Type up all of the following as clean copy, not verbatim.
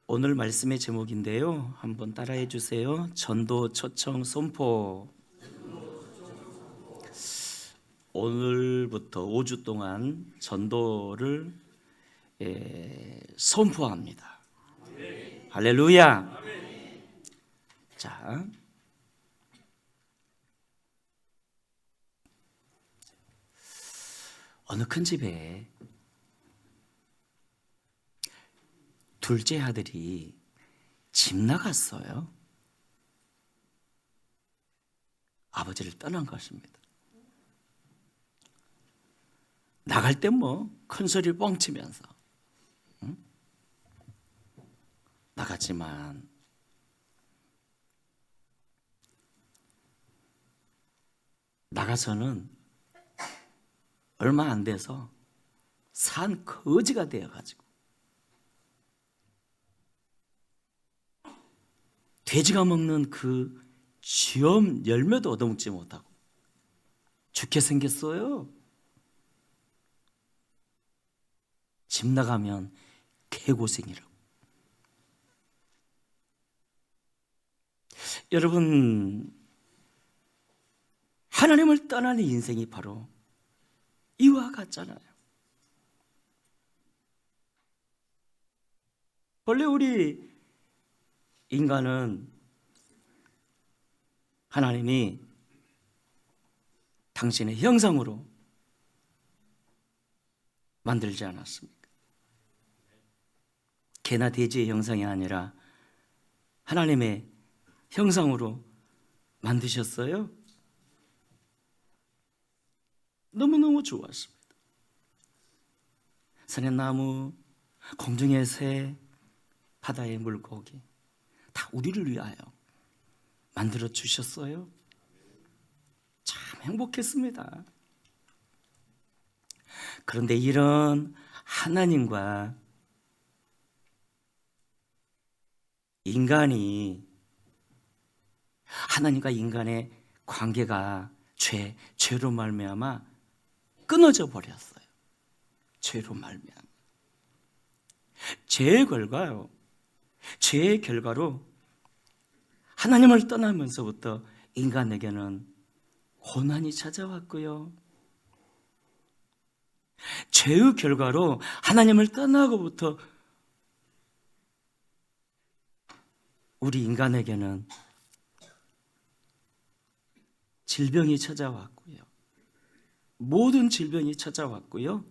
오늘 말씀의 제목인데요. 한번 따라해 주세요. 전도 초청 선포. 오늘부터 5주 동안 전도를 선포합니다. 할렐루야. 자, 어느 큰 집에 둘째 아들이 집 나갔어요. 아버지를 떠난 것입니다. 나갈 때 큰 소리 뻥치면서 나갔지만 나가서는 얼마 안 돼서 산 거지가 되어가지고 돼지가 먹는 그 쥐엄 열매도 얻어먹지 못하고 죽게 생겼어요. 집 나가면 개고생이라고. 여러분, 하나님을 떠나는 인생이 바로 이와 같잖아요. 원래 우리 인간은 하나님이 당신의 형상으로 만들지 않았습니까? 개나 돼지의 형상이 아니라 하나님의 형상으로 만드셨어요. 너무너무 좋았습니다. 산의 나무, 공중의 새, 바다의 물고기 다 우리를 위하여 만들어 주셨어요. 참 행복했습니다. 그런데 이런 하나님과 하나님과 인간의 관계가 죄로 말미암아 끊어져 버렸어요. 죄로 말미암아. 죄의 결과로 하나님을 떠나면서부터 인간에게는 고난이 찾아왔고요. 죄의 결과로 하나님을 떠나고부터 우리 인간에게는 질병이 찾아왔고요. 모든 질병이 찾아왔고요.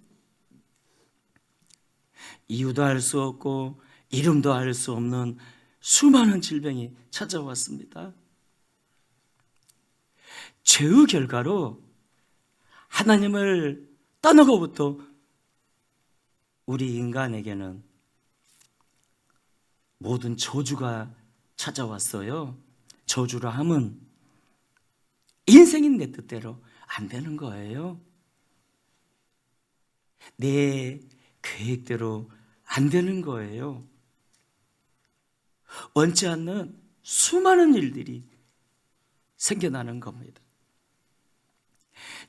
이유도 알 수 없고 이름도 알 수 없는 수많은 질병이 찾아왔습니다. 죄의 결과로 하나님을 떠나고부터 우리 인간에게는 모든 저주가 찾아왔어요. 저주라 함은 인생이 내 뜻대로 안 되는 거예요. 내 계획대로 안 되는 거예요. 원치 않는 수많은 일들이 생겨나는 겁니다.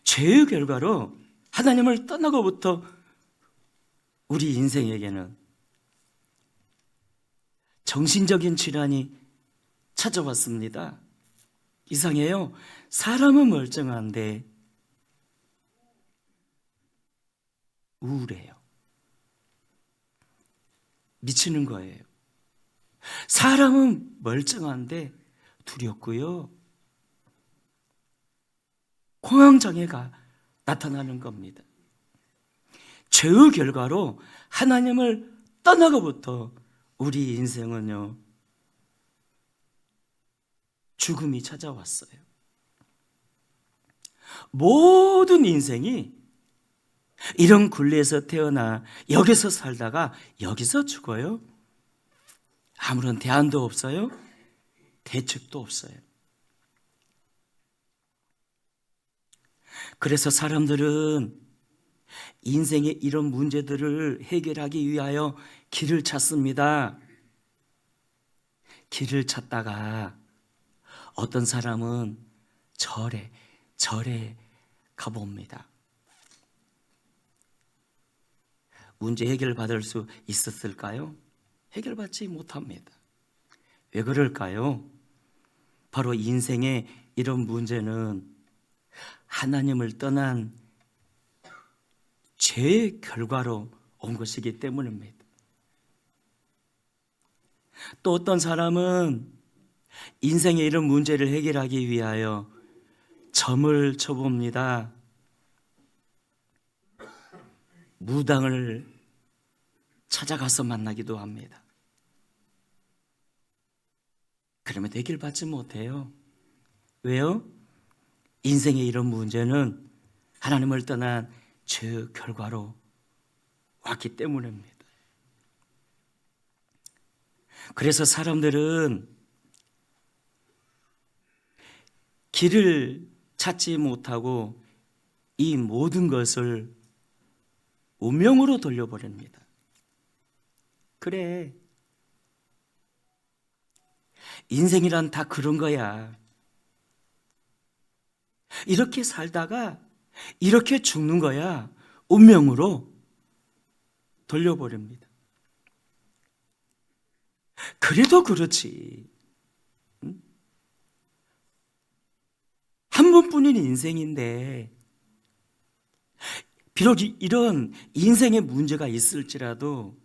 죄의 결과로 하나님을 떠나고부터 우리 인생에게는 정신적인 질환이 찾아왔습니다. 이상해요. 사람은 멀쩡한데 우울해요. 미치는 거예요. 사람은 멀쩡한데 두렵고요. 공황장애가 나타나는 겁니다. 죄의 결과로 하나님을 떠나고부터 우리 인생은요, 죽음이 찾아왔어요. 모든 인생이 이런 굴레에서 태어나 여기서 살다가 여기서 죽어요. 아무런 대안도 없어요. 대책도 없어요. 그래서 사람들은 인생의 이런 문제들을 해결하기 위하여 길을 찾습니다. 길을 찾다가 어떤 사람은 절에 가봅니다. 문제 해결 받을 수 있었을까요? 해결받지 못합니다. 왜 그럴까요? 바로 인생의 이런 문제는 하나님을 떠난 죄의 결과로 온 것이기 때문입니다. 또 어떤 사람은 인생의 이런 문제를 해결하기 위하여 점을 쳐봅니다. 무당을 찾아가서 만나기도 합니다. 그러면 해결받지 못해요. 왜요? 인생의 이런 문제는 하나님을 떠난 죄의 결과로 왔기 때문입니다. 그래서 사람들은 길을 찾지 못하고 이 모든 것을 운명으로 돌려버립니다. 그래, 인생이란 다 그런 거야. 이렇게 살다가 이렇게 죽는 거야. 운명으로 돌려버립니다. 그래도 그렇지, 한 번뿐인 인생인데 비록 이런 인생의 문제가 있을지라도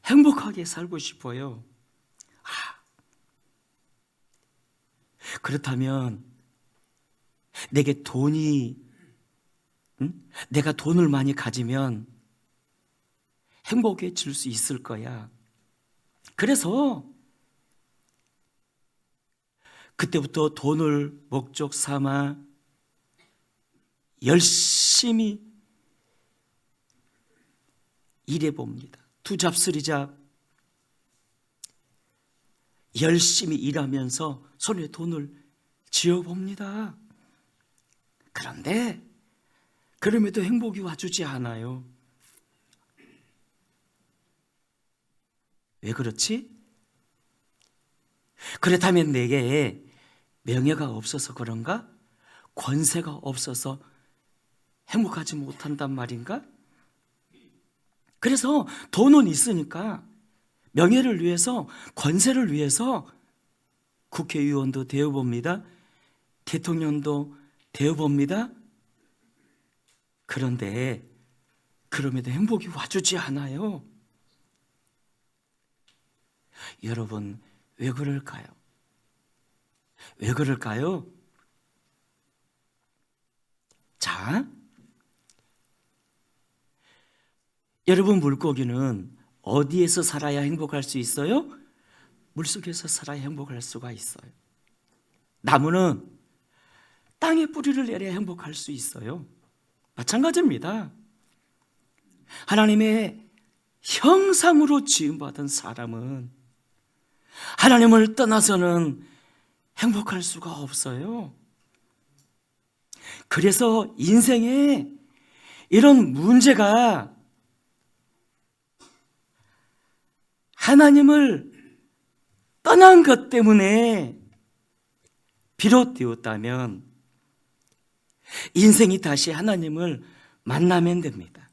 행복하게 살고 싶어요. 그렇다면 내게 내가 돈을 많이 가지면 행복해질 수 있을 거야. 그래서 그때부터 돈을 목적 삼아 열심히 일해 봅니다. 투잡쓰리잡 열심히 일하면서 손에 돈을 쥐어 봅니다. 그런데 그럼에도 행복이 와주지 않아요. 왜 그렇지? 그렇다면 내게 명예가 없어서 그런가? 권세가 없어서 행복하지 못한단 말인가? 그래서 돈은 있으니까 명예를 위해서, 권세를 위해서 국회의원도 되어봅니다. 대통령도 되어봅니다. 그런데 그럼에도 행복이 와주지 않아요. 여러분, 왜 그럴까요? 왜 그럴까요? 자, 여러분, 물고기는 어디에서 살아야 행복할 수 있어요? 물속에서 살아야 행복할 수가 있어요. 나무는 땅에 뿌리를 내려야 행복할 수 있어요. 마찬가지입니다. 하나님의 형상으로 지음받은 사람은 하나님을 떠나서는 행복할 수가 없어요. 그래서 인생에 이런 문제가 하나님을 떠난 것 때문에 비롯되었다면 인생이 다시 하나님을 만나면 됩니다.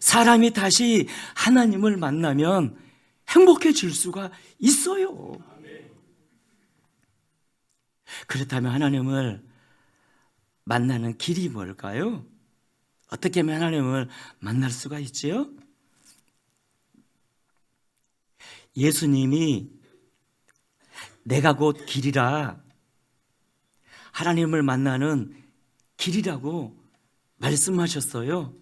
사람이 다시 하나님을 만나면 행복해질 수가 있어요. 그렇다면 하나님을 만나는 길이 뭘까요? 어떻게 하면 하나님을 만날 수가 있지요? 예수님이 내가 곧 길이라, 하나님을 만나는 길이라고 말씀하셨어요.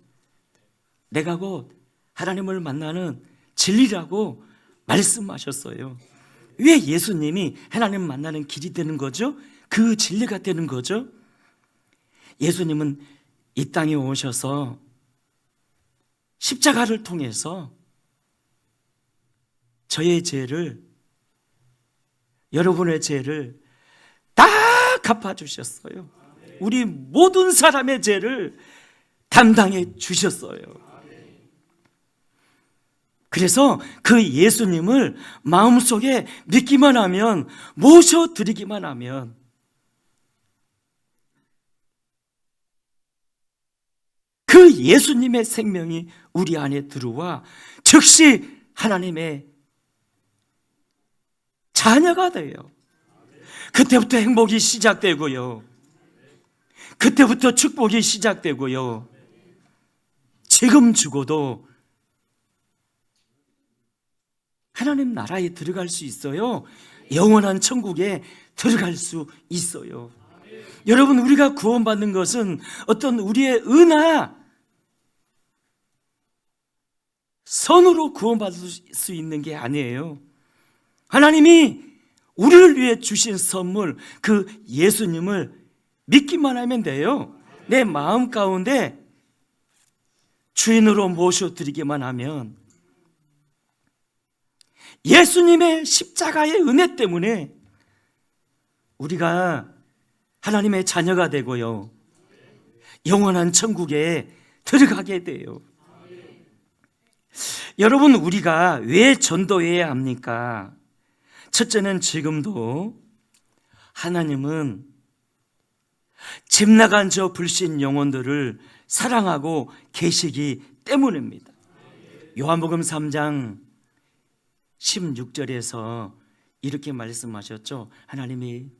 내가 곧 하나님을 만나는 진리라고 말씀하셨어요. 왜 예수님이 하나님 만나는 길이 되는 거죠? 그 진리가 되는 거죠? 예수님은 이 땅에 오셔서 십자가를 통해서 저의 죄를, 여러분의 죄를 다 갚아주셨어요. 우리 모든 사람의 죄를 담당해 주셨어요. 그래서 그 예수님을 마음속에 믿기만 하면, 모셔드리기만 하면 그 예수님의 생명이 우리 안에 들어와 즉시 하나님의 자녀가 돼요. 그때부터 행복이 시작되고요. 그때부터 축복이 시작되고요. 지금 죽어도 하나님 나라에 들어갈 수 있어요. 영원한 천국에 들어갈 수 있어요. 여러분, 우리가 구원받는 것은 어떤 우리의 은하, 선으로 구원받을 수 있는 게 아니에요. 하나님이 우리를 위해 주신 선물, 그 예수님을 믿기만 하면 돼요. 내 마음 가운데 주인으로 모셔드리기만 하면 예수님의 십자가의 은혜 때문에 우리가 하나님의 자녀가 되고요, 영원한 천국에 들어가게 돼요. 여러분, 우리가 왜 전도해야 합니까? 첫째는 지금도 하나님은 집 나간 저 불신 영혼들을 사랑하고 계시기 때문입니다. 요한복음 3장 16절에서 이렇게 말씀하셨죠. 하나님이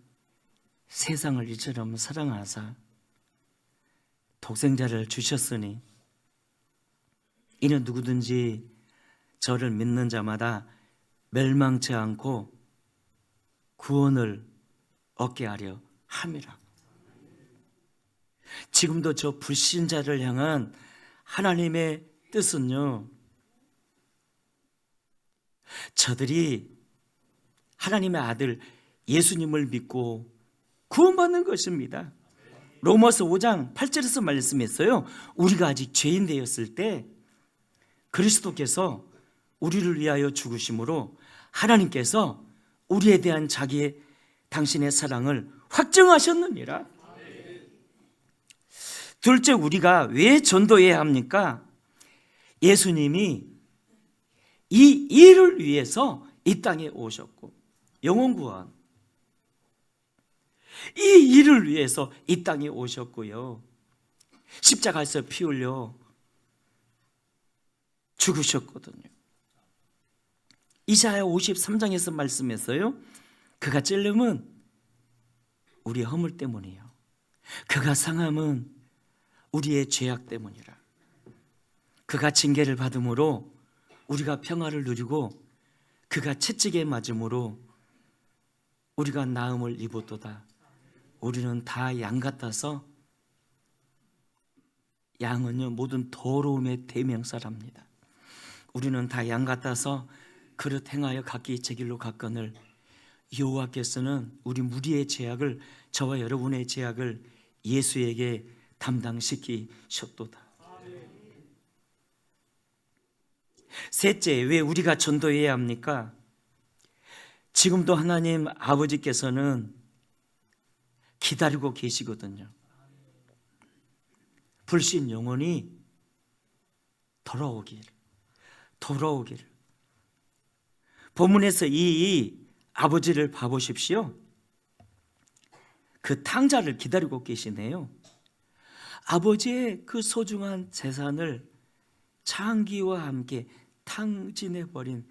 세상을 이처럼 사랑하사 독생자를 주셨으니 이는 누구든지 저를 믿는 자마다 멸망치 않고 구원을 얻게 하려 함이라. 지금도 저 불신자를 향한 하나님의 뜻은요, 저들이 하나님의 아들 예수님을 믿고 구원받는 것입니다. 로마서 5장 8절에서 말씀했어요. 우리가 아직 죄인 되었을 때 그리스도께서 우리를 위하여 죽으심으로 하나님께서 우리에 대한 당신의 사랑을 확증하셨느니라. 둘째, 우리가 왜 전도해야 합니까? 예수님이 이 일을 위해서 이 땅에 오셨고, 영혼 구원, 이 일을 위해서 이 땅에 오셨고요, 십자가에서 피 흘려 죽으셨거든요. 이사야 53장에서 말씀했어요. 그가 찔림은 우리 허물 때문이에요. 그가 상함은 우리의 죄악 때문이라. 그가 징계를 받음으로 우리가 평화를 누리고 그가 채찍에 맞음으로 우리가 나음을 입었도다. 우리는 다 양 같아서, 양은요 모든 더러움의 대명사랍니다. 우리는 다 양 같아서 그릇 행하여 각기 제 길로 갔거늘 여호와께서는 우리 무리의 죄악을, 저와 여러분의 죄악을 예수에게 담당시키셨도다. 셋째, 왜 우리가 전도해야 합니까? 지금도 하나님 아버지께서는 기다리고 계시거든요. 불신 영혼이 돌아오기를. 본문에서 이 아버지를 봐보십시오. 그 탕자를 기다리고 계시네요. 아버지의 그 소중한 재산을 창기와 함께 탕진해버린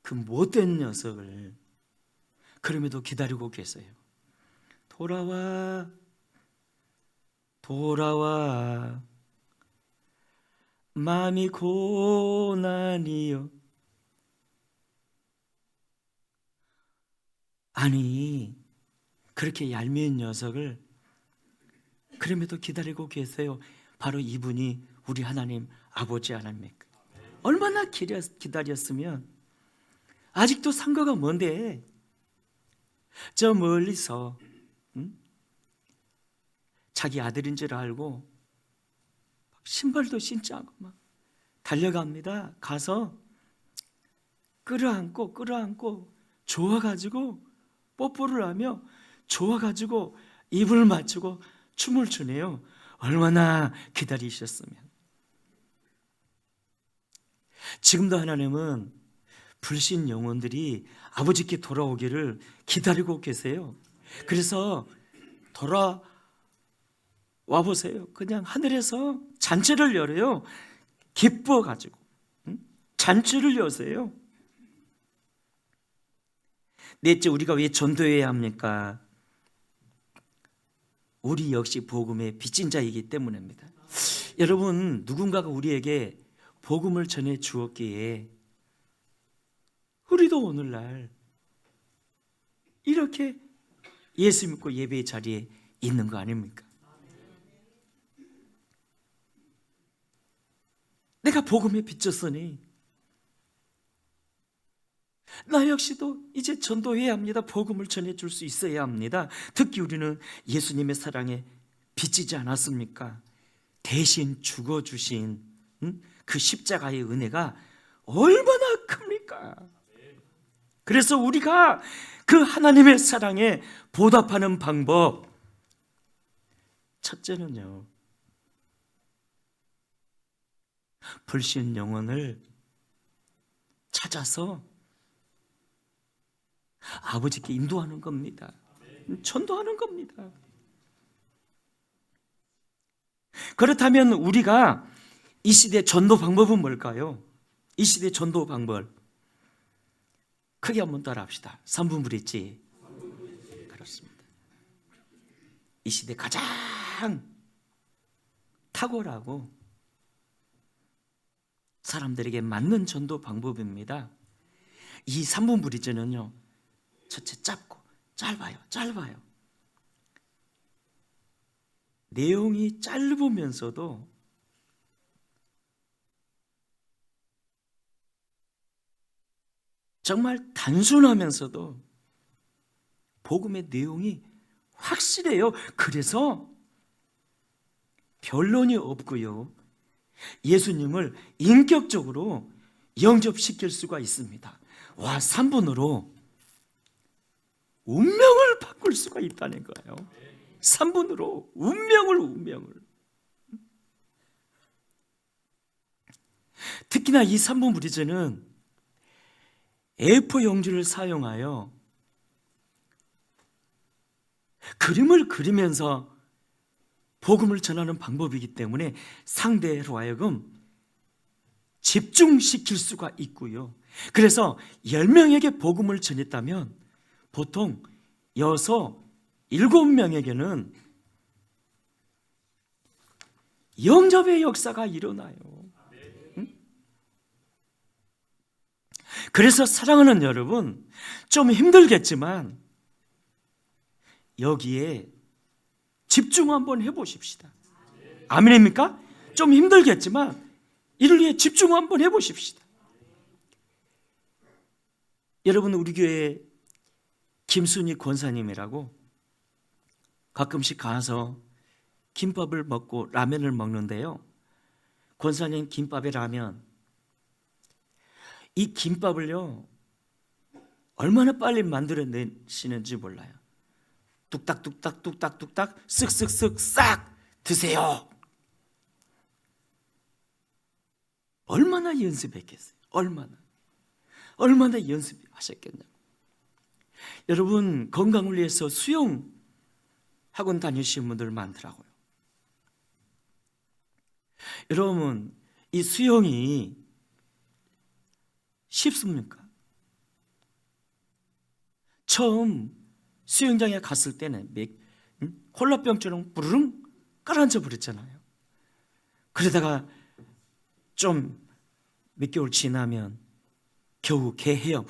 그 못된 녀석을 그럼에도 기다리고 계세요. 돌아와 마음이 고난이여. 아니, 그렇게 얄미운 녀석을 그럼에도 기다리고 계세요. 바로 이분이 우리 하나님 아버지 아닙니까? 얼마나 기다렸으면. 아직도 상거가 뭔데? 저 멀리서 자기 아들인 줄 알고 신발도 신지 않고 막 달려갑니다. 가서 끌어안고 좋아가지고 뽀뽀를 하며 좋아가지고 입을 맞추고 춤을 추네요. 얼마나 기다리셨으면. 지금도 하나님은 불신 영혼들이 아버지께 돌아오기를 기다리고 계세요. 그래서 돌아와 보세요. 그냥 하늘에서 잔치를 열어요. 기뻐가지고 잔치를 여세요. 넷째, 우리가 왜 전도해야 합니까? 우리 역시 복음의 빚진 자이기 때문입니다. 여러분, 누군가가 우리에게 복음을 전해 주었기에 우리도 오늘날 이렇게 예수 믿고 예배의 자리에 있는 거 아닙니까? 내가 복음에 빚졌으니 나 역시도 이제 전도해야 합니다. 복음을 전해줄 수 있어야 합니다. 특히 우리는 예수님의 사랑에 빚지지 않았습니까? 대신 죽어주신 그 십자가의 은혜가 얼마나 큽니까? 그래서 우리가 그 하나님의 사랑에 보답하는 방법, 첫째는요, 불신 영혼을 찾아서 아버지께 인도하는 겁니다. 전도하는 겁니다. 그렇다면 우리가 이 시대 전도 방법은 뭘까요? 이 시대 전도 방법 크게 한번 따라합시다. 3분 브릿지. 그렇습니다. 이 시대 가장 탁월하고 사람들에게 맞는 전도 방법입니다. 이 3분 브릿지는요, 첫째 짧아요. 내용이 짧으면서도 정말 단순하면서도 복음의 내용이 확실해요. 그래서 변론이 없고요, 예수님을 인격적으로 영접시킬 수가 있습니다. 와, 3분으로 운명을 바꿀 수가 있다는 거예요. 3분으로 운명을. 특히나 이 3분 브리즈는 A4 용지를 사용하여 그림을 그리면서 복음을 전하는 방법이기 때문에 상대로 하여금 집중시킬 수가 있고요. 그래서 10명에게 복음을 전했다면 보통 6, 7명에게는 영접의 역사가 일어나요. 그래서 사랑하는 여러분, 좀 힘들겠지만 여기에 집중 한번 해보십시다. 아멘입니까? 좀 힘들겠지만 이를 위해 집중 한번 해보십시다. 여러분, 우리 교회 김순희 권사님이라고 가끔씩 가서 김밥을 먹고 라면을 먹는데요, 권사님 김밥에 라면, 이 김밥을요 얼마나 빨리 만들어내시는지 몰라요. 뚝딱뚝딱 쓱쓱쓱 싹 드세요. 얼마나 연습했겠어요? 얼마나 연습하셨겠냐고. 여러분, 건강을 위해서 수영 학원 다니시는 분들 많더라고요. 여러분, 이 수영이 쉽습니까? 처음 수영장에 갔을 때는 콜라병처럼 부르릉 깔아앉아 버렸잖아요. 그러다가 좀 몇 개월 지나면 겨우 개헤엄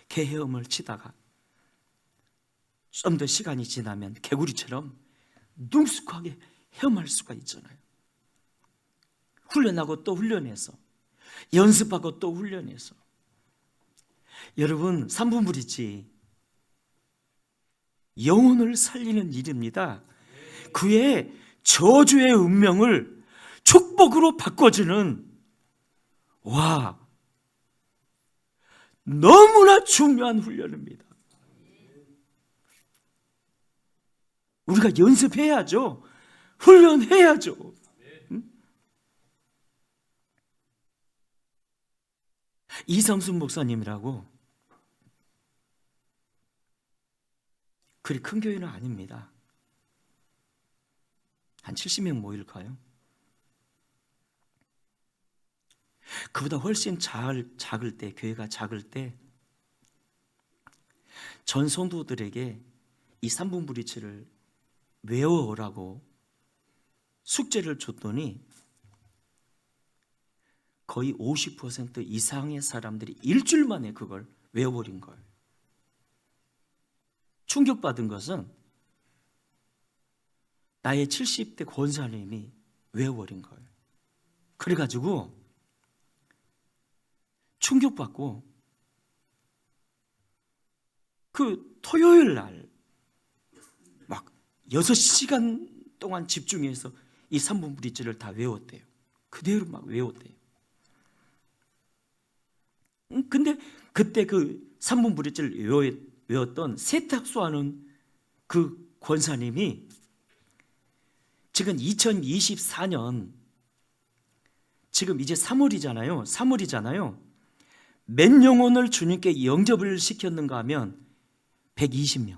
개헤엄을 치다가 좀 더 시간이 지나면 개구리처럼 능숙하게 헤엄할 수가 있잖아요. 훈련하고 또 훈련해서, 연습하고 또 훈련해서. 여러분, 3분 브릿지 영혼을 살리는 일입니다. 그의 저주의 운명을 축복으로 바꿔주는, 와, 너무나 중요한 훈련입니다. 우리가 연습해야죠. 훈련해야죠. 이상순 목사님이라고, 그리 큰 교회는 아닙니다. 한 70명 모일까요? 그보다 훨씬 작을 때, 교회가 작을 때 전 성도들에게 이 3분 브릿지를 외워오라고 숙제를 줬더니 거의 50% 이상의 사람들이 일주일 만에 그걸 외워버린 거예요. 충격받은 것은 나의 70대 권사님이 외워버린 거예요. 그래가지고 충격받고 그 토요일 날 막 6시간 동안 집중해서 이 3분 브릿지를 다 외웠대요. 그대로 막 외웠대요. 근데 그때 그 3분 브릿지를 외웠던 세탁소하는 그 권사님이 지금 2024년 지금 이제 3월이잖아요. 몇 영혼을 주님께 영접을 시켰는가 하면 120명.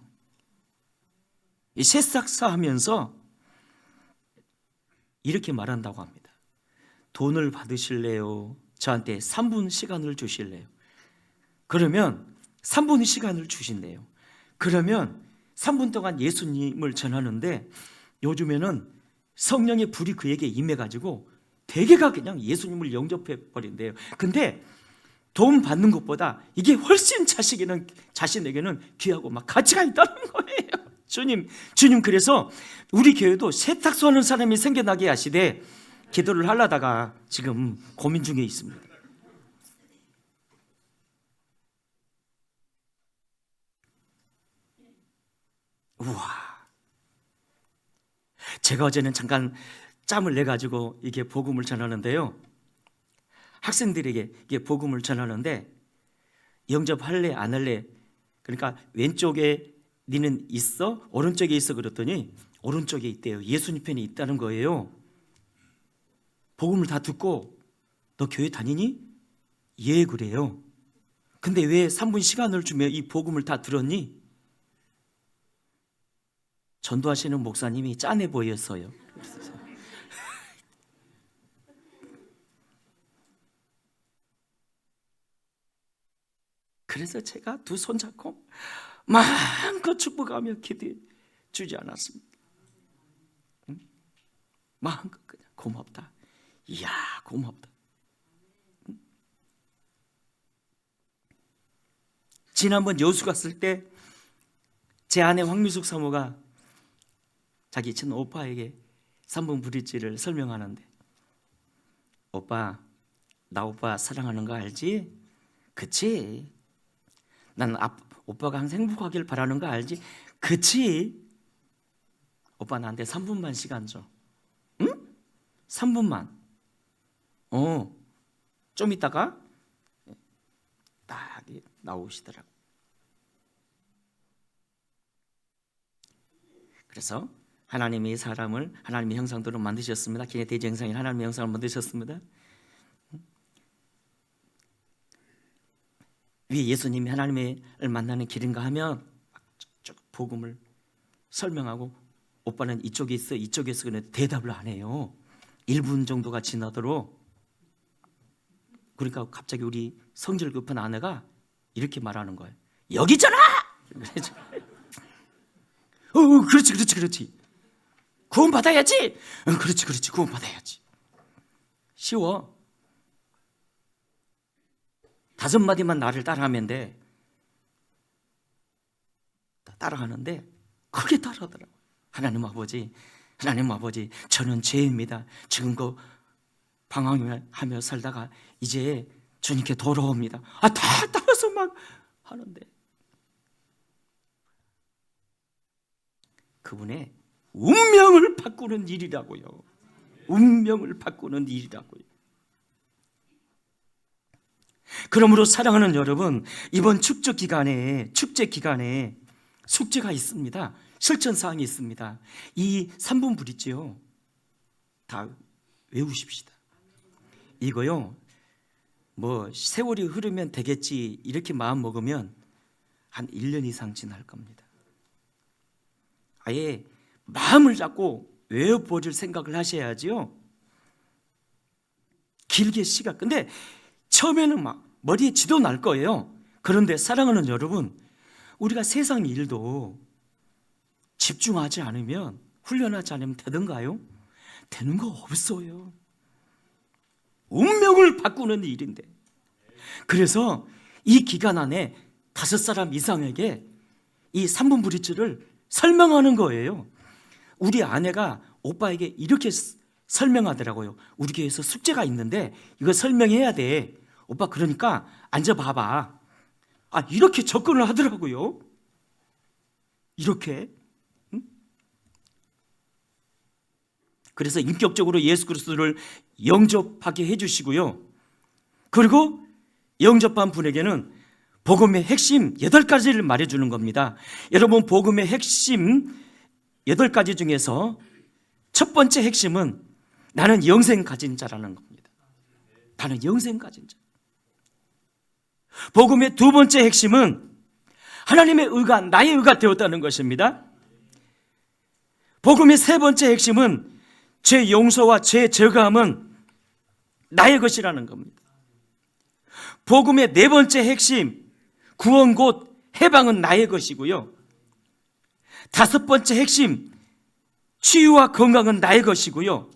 이 새싹사 하면서 이렇게 말한다고 합니다. 돈을 받으실래요? 저한테 3분 시간을 주실래요? 그러면 3분 시간을 주신대요. 그러면 3분 동안 예수님을 전하는데 요즘에는 성령의 불이 그에게 임해가지고 대개가 그냥 예수님을 영접해 버린대요. 근데 돈 받는 것보다 이게 훨씬 자신에게는 귀하고 막 가치가 있다는 거예요. 주님 그래서 우리 교회도 세탁소 하는 사람이 생겨나게 하시되 기도를 하려다가 지금 고민 중에 있습니다. 우와. 제가 어제는 잠깐 짬을 내 가지고 이게 복음을 전하는데요. 학생들에게 이게 복음을 전하는데 영접할래 안 할래? 그러니까 왼쪽에 니는 있어? 오른쪽에 있어? 그랬더니 오른쪽에 있대요. 예수님 편에 있다는 거예요. 복음을 다 듣고 너 교회 다니니? 예, 그래요. 근데 왜 3분 시간을 주며 이 복음을 다 들었니? 전도하시는 목사님이 짠해 보였어요. 그래서 제가 두 손 잡고 마음껏 축복하며 기도해 주지 않았습니다. 마음껏 그냥 고맙다. 이야, 고맙다. 지난번 여수 갔을 때 제 아내 황미숙 사모가 자기 친 오빠에게 3분 브릿지를 설명하는데, 오빠, 나 오빠 사랑하는 거 알지? 그치? 난 오빠가 항상 행복하길 바라는 거 알지? 그치? 오빠 나한테 3분만 시간 줘. 응? 3분만. 좀 있다가 딱 나오시더라고. 그래서 하나님이 사람을 하나님의 형상대로 만드셨습니다. 기내 대지 형상인 하나님의 형상을 만드셨습니다. 위 예수님이 하나님을 만나는 길인가 하면 쭉 복음을 설명하고 오빠는 이쪽에 있어 이쪽에 있어 그런데 대답을 안 해요. 1분 정도가 지나도록. 그러니까 갑자기 우리 성질 급한 아내가 이렇게 말하는 거예요. 여기 있잖아! 그렇지. 구원 받아야지. 그렇지. 구원 받아야지. 쉬워. 5마디만 나를 따라하면 돼. 따라하는데 그게 따라하더라고. 하나님 아버지, 저는 죄입니다. 지금껏 방황하며 살다가 이제 주님께 돌아옵니다. 다 따라서 막 하는데 그분의 운명을 바꾸는 일이라고요. 운명을 바꾸는 일이라고요. 그러므로 사랑하는 여러분, 이번 축제 기간에 숙제가 있습니다. 실천사항이 있습니다. 이 3분 브릿지요, 다 외우십시다. 이거요, 뭐 세월이 흐르면 되겠지 이렇게 마음 먹으면 한 1년 이상 지날 겁니다. 아예 마음을 잡고 외워버릴 생각을 하셔야지요. 길게 시간. 근데 처음에는 막 머리에 지도 날 거예요. 그런데 사랑하는 여러분, 우리가 세상 일도 집중하지 않으면, 훈련하지 않으면 되던가요? 되는 거 없어요. 운명을 바꾸는 일인데. 그래서 이 기간 안에 5사람 이상에게 이 3분 브릿지를 설명하는 거예요. 우리 아내가 오빠에게 이렇게 설명하더라고요. 우리 교회에서 숙제가 있는데 이거 설명해야 돼. 오빠 그러니까 앉아봐봐. 이렇게 접근을 하더라고요. 이렇게. 그래서 인격적으로 예수 그리스도를 영접하게 해주시고요. 그리고 영접한 분에게는 복음의 핵심 8가지를 말해주는 겁니다. 여러분, 복음의 핵심 8가지 중에서 첫 번째 핵심은 나는 영생 가진 자라는 겁니다. 나는 영생 가진 자. 복음의 두 번째 핵심은 하나님의 의가 나의 의가 되었다는 것입니다. 복음의 세 번째 핵심은 죄 용서와 죄 제거함은 나의 것이라는 겁니다. 복음의 네 번째 핵심, 구원 곧 해방은 나의 것이고요. 다섯 번째 핵심, 치유와 건강은 나의 것이고요.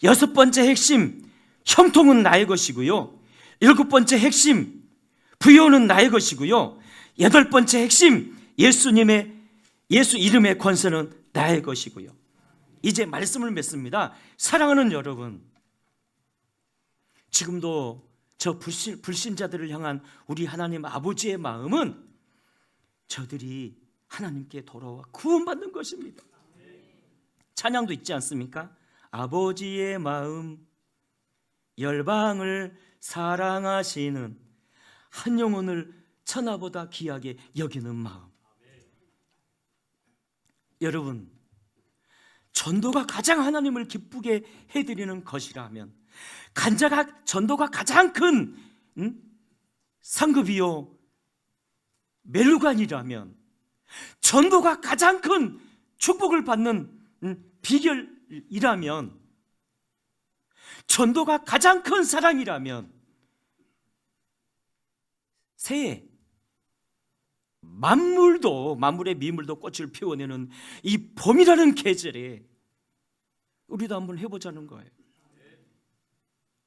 여섯 번째 핵심, 형통은 나의 것이고요. 일곱 번째 핵심, 부여는 나의 것이고요. 여덟 번째 핵심, 예수 이름의 권세는 나의 것이고요. 이제 말씀을 맺습니다. 사랑하는 여러분, 지금도 저 불신자들을 향한 우리 하나님 아버지의 마음은 저들이 하나님께 돌아와 구원받는 것입니다. 찬양도 있지 않습니까? 아버지의 마음, 열방을 사랑하시는 한 영혼을 천하보다 귀하게 여기는 마음. 여러분, 전도가 가장 하나님을 기쁘게 해드리는 것이라면, 전도가 가장 큰 상급이요 멜루관이라면, 전도가 가장 큰 축복을 받는 비결이라면, 전도가 가장 큰 사랑이라면, 새해 만물의 미물도 꽃을 피워내는 이 봄이라는 계절에 우리도 한번 해보자는 거예요.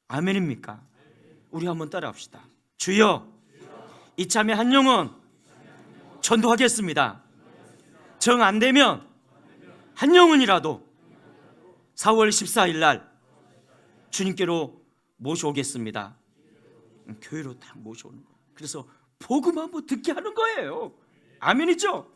아멘입니까? 우리 한번 따라합시다. 주여, 이참에 한 영혼 전도하겠습니다. 정 안 되면 한 영혼이라도 4월 14일 날 주님께로 모셔오겠습니다. 교회로 딱 모셔오는 거예요. 그래서 복음 한번 듣게 하는 거예요. 아멘이죠?